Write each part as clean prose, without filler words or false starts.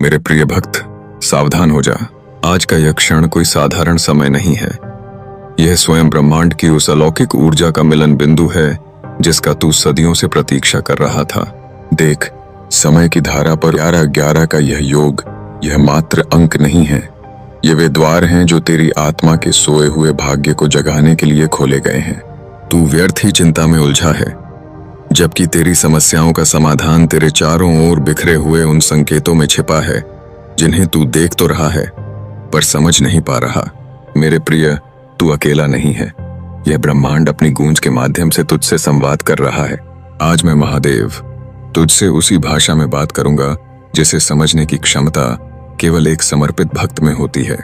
मेरे प्रिय भक्त, सावधान हो जा। आज का यह क्षण कोई साधारण समय नहीं है। यह स्वयं ब्रह्मांड की उस अलौकिक ऊर्जा का मिलन बिंदु है जिसका तू सदियों से प्रतीक्षा कर रहा था। देख, समय की धारा पर 11-11 का यह योग, यह मात्र अंक नहीं है। ये वे द्वार हैं जो तेरी आत्मा के सोए हुए भाग्य को जगाने के लिए खोले गए हैं। तू व्यर्थ ही चिंता में उलझा है, जबकि तेरी समस्याओं का समाधान तेरे चारों ओर बिखरे हुए उन संकेतों में छिपा है जिन्हें तू देख तो रहा है पर समझ नहीं पा रहा। मेरे प्रिय, तू अकेला नहीं है। यह ब्रह्मांड अपनी गूंज के माध्यम से तुझसे संवाद कर रहा है। आज मैं महादेव तुझसे उसी भाषा में बात करूंगा जिसे समझने की क्षमता केवल एक समर्पित भक्त में होती है।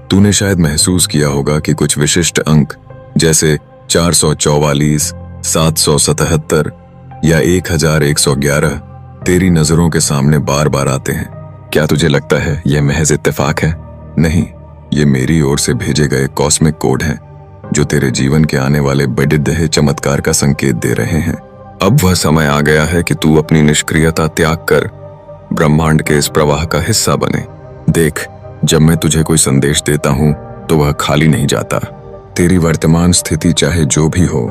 तूने शायद महसूस किया होगा कि कुछ विशिष्ट अंक जैसे 444, 777 या 1111 तेरी नजरों के सामने बार बार आते हैं। क्या तुझे लगता है यह महज इत्तेफाक है? नहीं, ये मेरी ओर से भेजे गए कॉस्मिक कोड हैं जो तेरे जीवन के आने वाले बड़े चमत्कार का संकेत दे रहे हैं। अब वह समय आ गया है कि तू अपनी निष्क्रियता त्याग कर ब्रह्मांड के इस प्रवाह का हिस्सा बने। देख, जब मैं तुझे कोई संदेश देता हूं तो वह खाली नहीं जाता। तेरी वर्तमान स्थिति चाहे जो भी हो,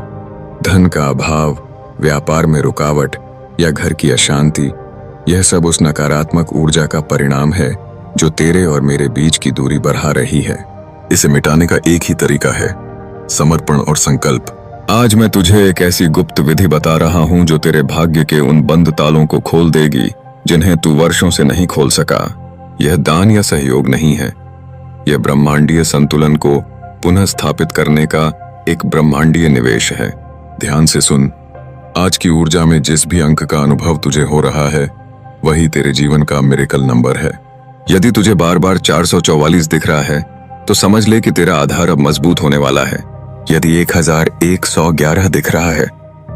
धन का अभाव, व्यापार में रुकावट या घर की अशांति, यह सब उस नकारात्मक ऊर्जा का परिणाम है जो तेरे और मेरे बीच की दूरी बढ़ा रही है। इसे मिटाने का एक ही तरीका है, समर्पण और संकल्प। आज मैं तुझे एक ऐसी गुप्त विधि बता रहा हूं जो तेरे भाग्य के उन बंद तालों को खोल देगी जिन्हें तू वर्षों से नहीं खोल सका। यह दान या सहयोग नहीं है, यह ब्रह्मांडीय संतुलन को पुनः स्थापित करने का एक ब्रह्मांडीय निवेश है। ध्यान से सुन, आज की ऊर्जा में जिस भी अंक का अनुभव तुझे हो रहा है वही तेरे जीवन का मिरेकल नंबर है। यदि तुझे बार बार 444 दिख रहा है तो समझ ले कि तेरा आधार अब मजबूत होने वाला है। यदि 1111 दिख रहा है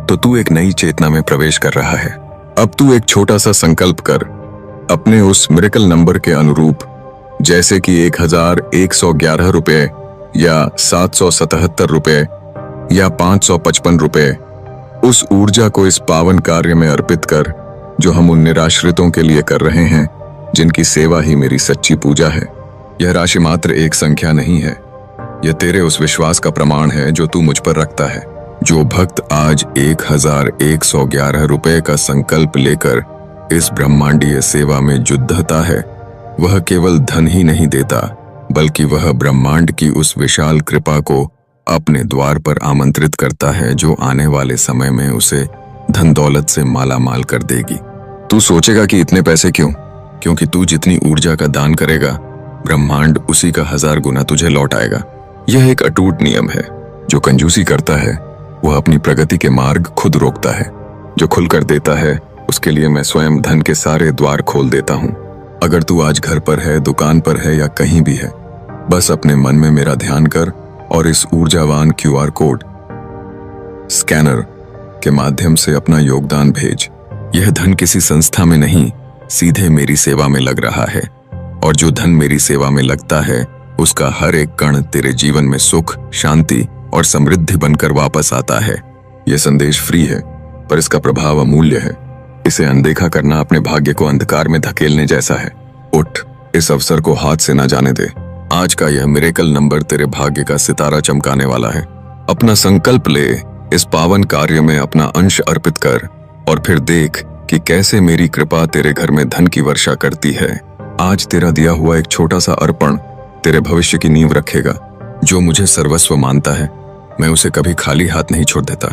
तो तू एक नई चेतना में प्रवेश कर रहा है। अब तू एक छोटा सा संकल्प कर, अपने उस मिरेकल नंबर के अनुरूप, जैसे कि 1111 रुपए या 777 रुपए या 555 रुपए, उस ऊर्जा को इस पावन कार्य में अर्पित कर जो हम उन निराश्रितों के लिए कर रहे हैं जिनकी सेवा ही मेरी सच्ची पूजा है। यह राशि मात्र एक संख्या नहीं है, यह तेरे उस विश्वास का प्रमाण है जो तू मुझ पर रखता है। जो भक्त आज 1111 रुपए का संकल्प लेकर इस ब्रह्मांडीय सेवा में जुद्धता है, वह केवल धन ही नहीं देता बल्कि वह ब्रह्मांड की उस विशाल कृपा को अपने द्वार पर आमंत्रित करता है जो आने वाले समय में उसे धन दौलत से माला माल कर देगी। तू सोचेगा कि इतने पैसे क्यों? क्योंकि तू जितनी ऊर्जा का दान करेगा, ब्रह्मांड उसी का 1000 गुना तुझे लौट आएगा। यह एक अटूट नियम है। जो कंजूसी करता है वह अपनी प्रगति के मार्ग खुद रोकता है। जो खुलकर देता है उसके लिए मैं स्वयं धन के सारे द्वार खोल देता हूँ। अगर तू आज घर पर है, दुकान पर है या कहीं भी है, बस अपने मन में मेरा ध्यान कर और इस ऊर्जावान QR कोड स्कैनर के माध्यम से अपना योगदान भेज। यह धन किसी संस्था में नहीं, सीधे मेरी सेवा में लग रहा है, और जो धन मेरी सेवा में लगता है उसका हर एक कण तेरे जीवन में सुख, शांति और समृद्धि बनकर वापस आता है। यह संदेश फ्री है पर इसका प्रभाव अमूल्य है। इसे अनदेखा करना अपने भाग्य को अंधकार में धकेलने जैसा है। उठ, इस अवसर को हाथ से न जाने दे। आज का यह मिरेकल नंबर तेरे भाग्य का सितारा चमकाने वाला है। अपना संकल्प ले, इस पावन कार्य में अपना अंश अर्पित कर और फिर देख कि कैसे मेरी कृपा तेरे घर में धन की वर्षा करती है। आज तेरा दिया हुआ एक छोटा सा अर्पण तेरे भविष्य की नींव रखेगा। जो मुझे सर्वस्व मानता है, मैं उसे कभी खाली हाथ नहीं छोड़ देता।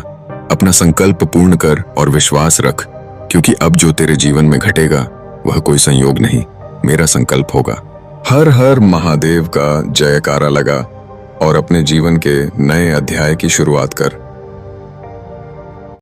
अपना संकल्प पूर्ण कर और विश्वास रख, क्योंकि अब जो तेरे जीवन में घटेगा वह कोई संयोग नहीं, मेरा संकल्प होगा। हर हर महादेव का जयकारा लगा और अपने जीवन के नए अध्याय की शुरुआत कर।